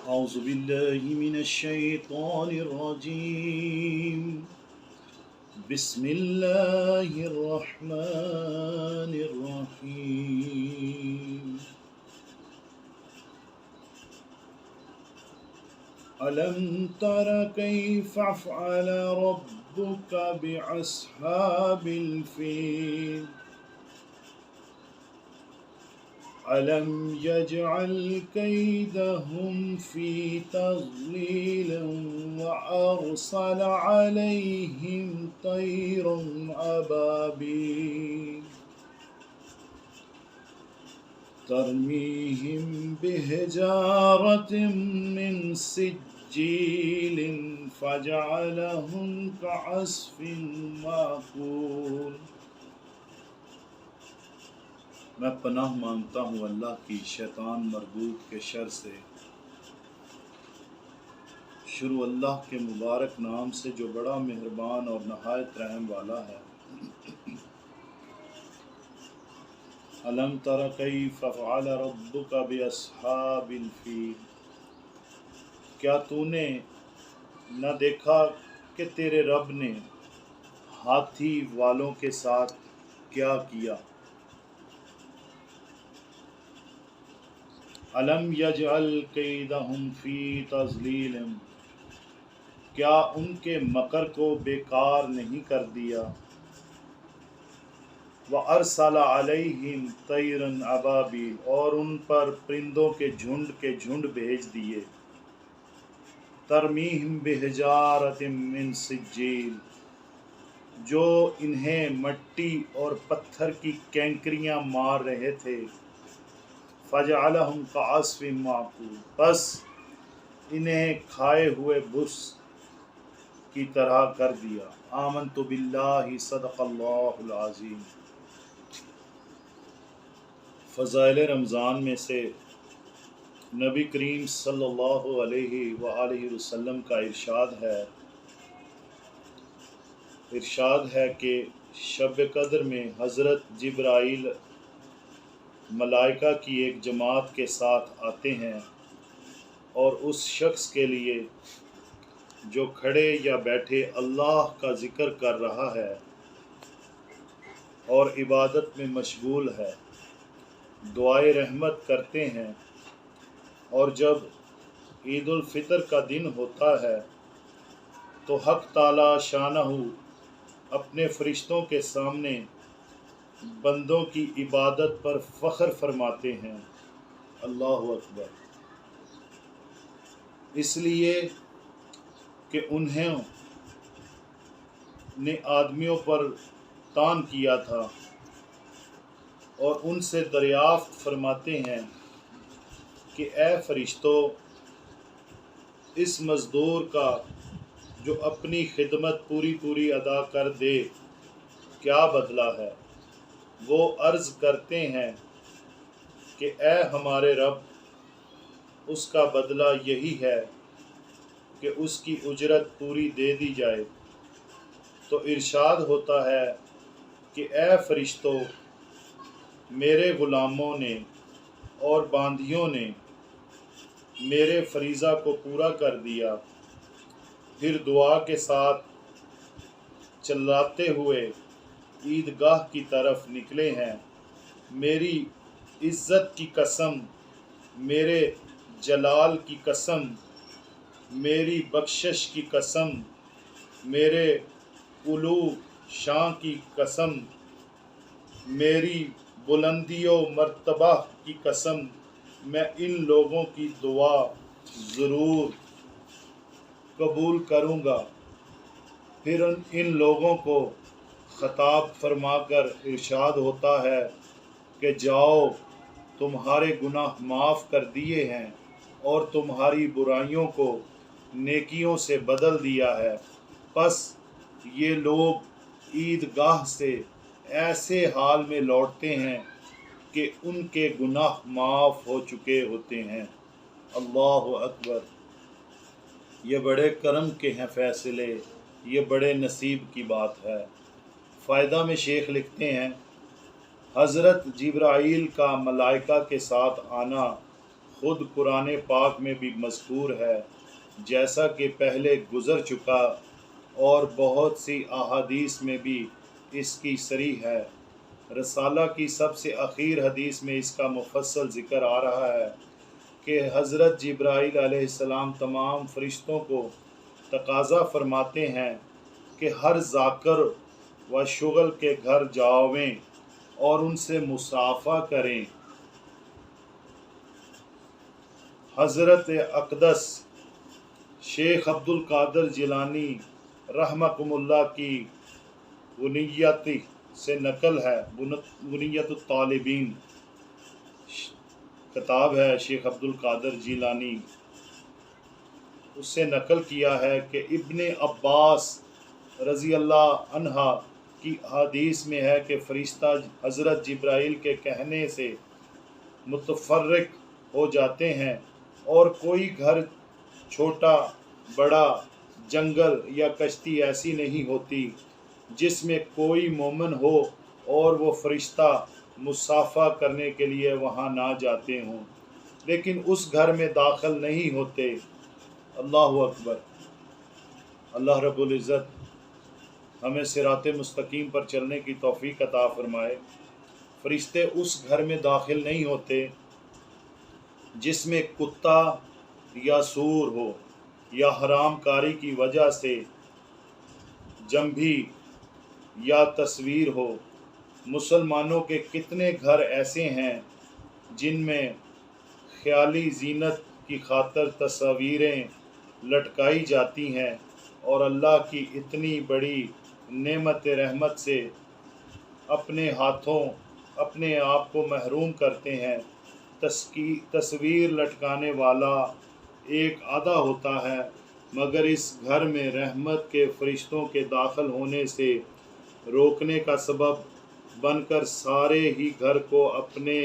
أعوذ بالله من الشيطان الرجيم بسم الله الرحمن الرحيم ألم تر كيف فعل ربك بأصحاب الفيل ألم يجعل كيدهم في تضليل وأرسل عليهم طيرا أبابيل ترميهم بحجارة من سجيل فجعلهم كعصف مأكول۔ میں پناہ مانگتا ہوں اللہ کی شیطان مردود کے شر سے۔ شروع اللہ کے مبارک نام سے جو بڑا مہربان اور نہایت رحم والا ہے۔ الم تر کیف فعل ربک باصحاب الفیل، کیا تو نے نہ دیکھا کہ تیرے رب نے ہاتھی والوں کے ساتھ کیا کیا؟ الم یجعل کیدہم فی تضلیل، کیا ان کے مکر کو بیکار نہیں کر دیا؟ وَأَرْسَلَ عَلَيْهِمْ طَيْرًا أَبَابِيلَ، اور ان پر پرندوں کے جھنڈ بھیج دیے۔ ترمیہم بحجارۃ من سجیل، جو انہیں مٹی اور پتھر کی کینکریاں مار رہے تھے۔ فَجَعَلَهُمْ كَعَصْفٍ مَّأْكُولٍ، بس انہیں کھائے ہوئے بس کی طرح کر دیا۔ آمنت باللہ، صدق اللہ العظیم۔ فضائل رمضان میں سے نبی کریم صلی اللہ علیہ وآلہ وسلم کا ارشاد ہے کہ شب قدر میں حضرت جبرائیل ملائکہ کی ایک جماعت کے ساتھ آتے ہیں، اور اس شخص کے لیے جو کھڑے یا بیٹھے اللہ کا ذکر کر رہا ہے اور عبادت میں مشغول ہے، دعائے رحمت کرتے ہیں۔ اور جب عید الفطر کا دن ہوتا ہے تو حق تعالی شانہ اپنے فرشتوں کے سامنے بندوں کی عبادت پر فخر فرماتے ہیں۔ اللہ اکبر۔ اس لیے کہ انہوں نے آدمیوں پر طعن کیا تھا، اور ان سے دریافت فرماتے ہیں کہ اے فرشتوں، اس مزدور کا جو اپنی خدمت پوری ادا کر دے کیا بدلہ ہے؟ وہ عرض کرتے ہیں کہ اے ہمارے رب، اس کا بدلہ یہی ہے کہ اس کی اجرت پوری دے دی جائے۔ تو ارشاد ہوتا ہے کہ اے فرشتوں، میرے غلاموں نے اور باندیوں نے میرے فریضہ کو پورا کر دیا، پھر دعا کے ساتھ چلاتے ہوئے عیدگاہ کی طرف نکلے ہیں۔ میری عزت کی قسم، میرے جلال کی قسم، میری بخشش کی قسم، میرے علو شان کی قسم، میری بلندی و مرتبہ کی قسم، میں ان لوگوں کی دعا ضرور قبول کروں گا۔ پھر ان لوگوں کو خطاب فرما کر ارشاد ہوتا ہے کہ جاؤ، تمہارے گناہ معاف کر دیے ہیں اور تمہاری برائیوں کو نیکیوں سے بدل دیا ہے۔ پس یہ لوگ عیدگاہ سے ایسے حال میں لوٹتے ہیں کہ ان کے گناہ معاف ہو چکے ہوتے ہیں۔ اللہ اکبر۔ یہ بڑے کرم کے ہیں فیصلے، یہ بڑے نصیب کی بات ہے۔ فائدہ میں شیخ لکھتے ہیں، حضرت جبرائیل کا ملائکہ کے ساتھ آنا خود قرآن پاک میں بھی مذکور ہے، جیسا کہ پہلے گزر چکا، اور بہت سی احادیث میں بھی اس کی صریح ہے۔ رسالہ کی سب سے اخیر حدیث میں اس کا مفصل ذکر آ رہا ہے کہ حضرت جبرائیل علیہ السلام تمام فرشتوں کو تقاضا فرماتے ہیں کہ ہر ذاکر و شغل کے گھر جاویں اور ان سے مصافحہ کریں۔ حضرت اقدس شیخ عبد القادر جیلانی رحمکم اللہ کی ونیت سے نقل ہے، ونیت الطالبین کتاب ہے شیخ عبد القادر جیلانی، اس سے نقل کیا ہے کہ ابن عباس رضی اللہ عنہ کی حدیث میں ہے کہ فرشتہ حضرت جبرائیل کے کہنے سے متفرق ہو جاتے ہیں، اور کوئی گھر، چھوٹا بڑا، جنگل یا کشتی ایسی نہیں ہوتی جس میں کوئی مومن ہو اور وہ فرشتہ مصافحہ کرنے کے لیے وہاں نہ جاتے ہوں، لیکن اس گھر میں داخل نہیں ہوتے۔ اللہ اکبر۔ اللہ رب العزت ہمیں صراط مستقیم پر چلنے کی توفیق عطا فرمائے۔ فرشتے اس گھر میں داخل نہیں ہوتے جس میں کتا یا سور ہو، یا حرام کاری کی وجہ سے جنبھی یا تصویر ہو۔ مسلمانوں کے کتنے گھر ایسے ہیں جن میں خیالی زینت کی خاطر تصاویریں لٹکائی جاتی ہیں، اور اللہ کی اتنی بڑی نعمت رحمت سے اپنے ہاتھوں اپنے آپ کو محروم کرتے ہیں۔ تصویر لٹکانے والا ایک آدھا ہوتا ہے، مگر اس گھر میں رحمت کے فرشتوں کے داخل ہونے سے روکنے کا سبب بن کر سارے ہی گھر کو اپنے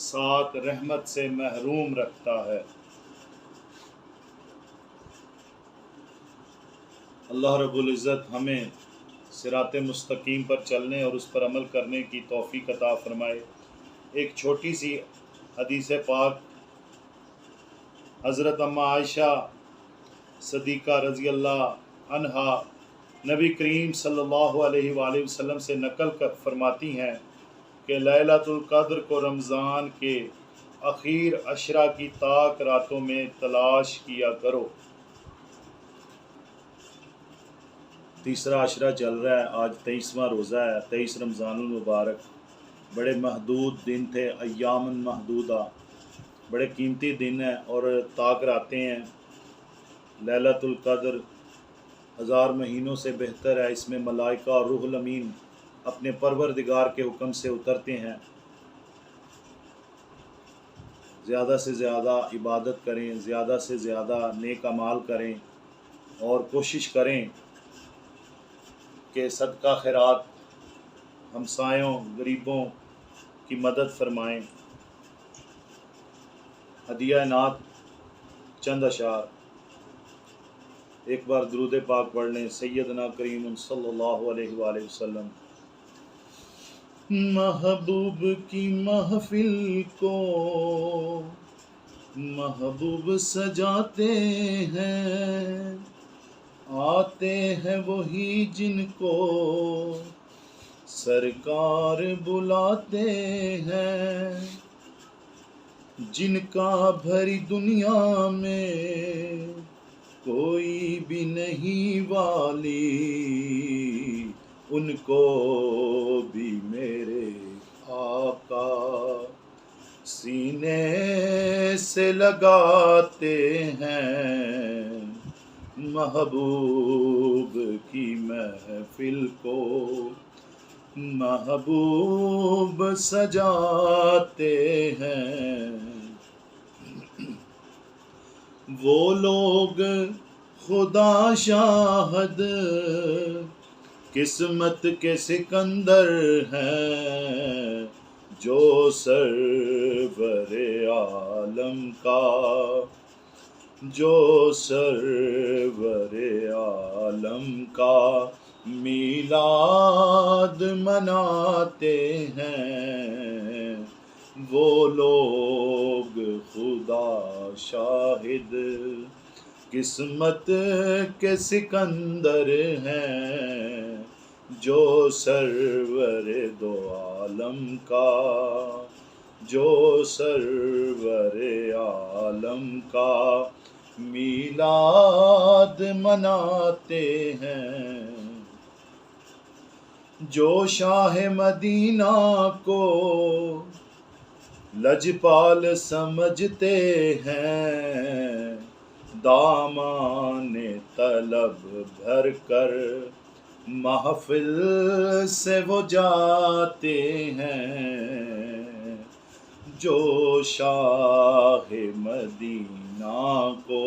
ساتھ رحمت سے محروم رکھتا ہے۔ اللہ رب العزت ہمیں صراط مستقیم پر چلنے اور اس پر عمل کرنے کی توفیق عطا فرمائے۔ ایک چھوٹی سی حدیث پاک حضرت اماں عائشہ صدیقہ رضی اللہ عنہا نبی کریم صلی اللہ علیہ وآلہ وسلم سے نقل فرماتی ہیں کہ لیلۃ القدر کو رمضان کے اخیر عشرہ کی طاق راتوں میں تلاش کیا کرو۔ تیسرا عشرہ چل رہا ہے، آج 23واں روزہ ہے، 23 رمضان المبارک۔ بڑے محدود دن تھے، ایام محدودہ، بڑے قیمتی دن ہیں اور طاق راتیں ہیں۔ لیلۃ القدر 1000 مہینوں سے بہتر ہے، اس میں ملائکہ اور روح الامین اپنے پروردگار کے حکم سے اترتے ہیں۔ زیادہ سے زیادہ عبادت کریں، زیادہ سے زیادہ نیک اعمال کریں، اور کوشش کریں کہ صدقہ خیرات، ہمسایوں غریبوں کی مدد فرمائیں۔ ہدیہ نعت چند اشعار، ایک بار درود پاک پڑھ لیں۔ سیدنا کریم صلی اللہ علیہ وآلہ وسلم۔ محبوب کی محفل کو محبوب سجاتے ہیں، آتے ہیں وہی جن کو سرکار بلاتے ہیں، جن کا بھری دنیا میں کوئی بھی نہیں والی، ان کو بھی میرے آقا سینے سے لگاتے ہیں۔ محبوب کی محفل کو محبوب سجاتے ہیں، وہ لوگ خدا شاہد قسمت کے سکندر ہیں، جو سرور عالم کا، جو سرور عالم کا میلاد مناتے ہیں، وہ لوگ خدا شاہد، قسمت کے سکندر ہیں جو سرور دو عالم کا، جو سرور عالم کا میلاد مناتے ہیں، جو شاہ مدینہ کو لجپال سمجھتے ہیں، دامان طلب بھر کر محفل سے وہ جاتے ہیں، جو شاہ مدینہ کو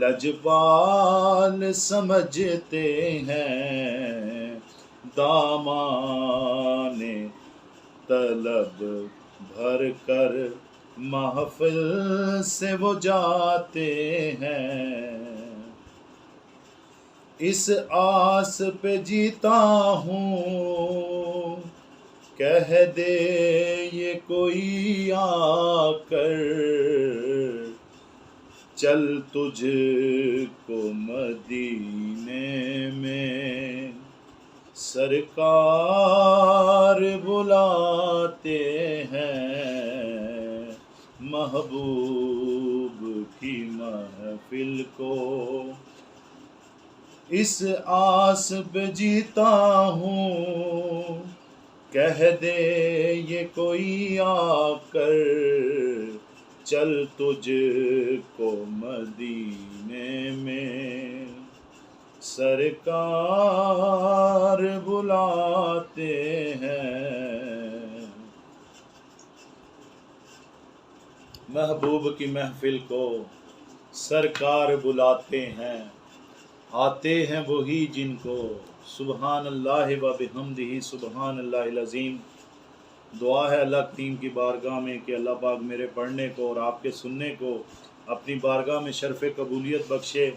لجپال سمجھتے ہیں، دامان طلب بھر کر محفل سے وہ جاتے ہیں۔ اس آس پہ جیتا ہوں، کہہ دے یہ کوئی آ کر، چل تجھ کو مدینے میں سرکار بلاتے ہیں، محبوب کی محفل کو اس آس پہ جیتا ہوں، کہہ دے یہ کوئی آ کر، چل تجھ کو مدینے میں سرکار بلاتے ہیں۔ محبوب کی محفل کو سرکار بلاتے ہیں، آتے ہیں وہی جن کو سبحان اللہ و بحمدہ سبحان اللہ العظیم۔ دعا ہے اللہ کریم کی بارگاہ میں کہ اللہ پاک میرے پڑھنے کو اور آپ کے سننے کو اپنی بارگاہ میں شرف قبولیت بخشے،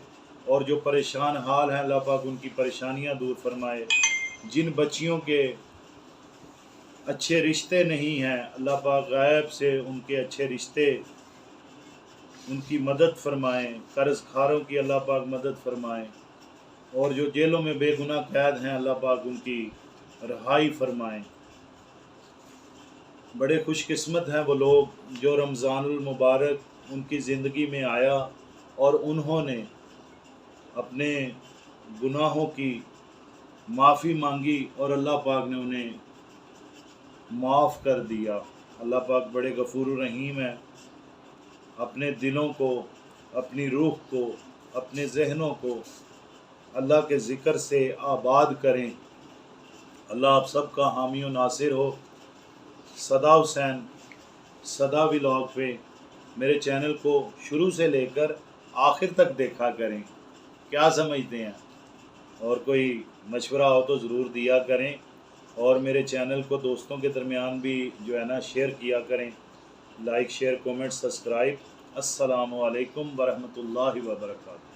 اور جو پریشان حال ہیں اللہ پاک ان کی پریشانیاں دور فرمائے، جن بچیوں کے اچھے رشتے نہیں ہیں اللہ پاک غائب سے ان کے اچھے رشتے، ان کی مدد فرمائیں، قرض خاروں کی اللہ پاک مدد فرمائیں، اور جو جیلوں میں بے گناہ قید ہیں اللہ پاک ان کی رہائی فرمائیں۔ بڑے خوش قسمت ہیں وہ لوگ جو رمضان المبارک ان کی زندگی میں آیا اور انہوں نے اپنے گناہوں کی معافی مانگی اور اللہ پاک نے انہیں معاف کر دیا۔ اللہ پاک بڑے غفور الرحیم ہیں۔ اپنے دلوں کو، اپنی روح کو، اپنے ذہنوں کو اللہ کے ذکر سے آباد کریں۔ اللہ آپ سب کا حامی و ناصر ہو۔ صدا حسین صدا ولاگ پہ میرے چینل کو شروع سے لے کر آخر تک دیکھا کریں، کیا سمجھتے ہیں؟ اور کوئی مشورہ ہو تو ضرور دیا کریں، اور میرے چینل کو دوستوں کے درمیان بھی جو ہے نا شیئر کیا کریں، لائک شیئر کومنٹ سبسکرائب۔ السلام علیکم ورحمۃ اللہ وبرکاتہ۔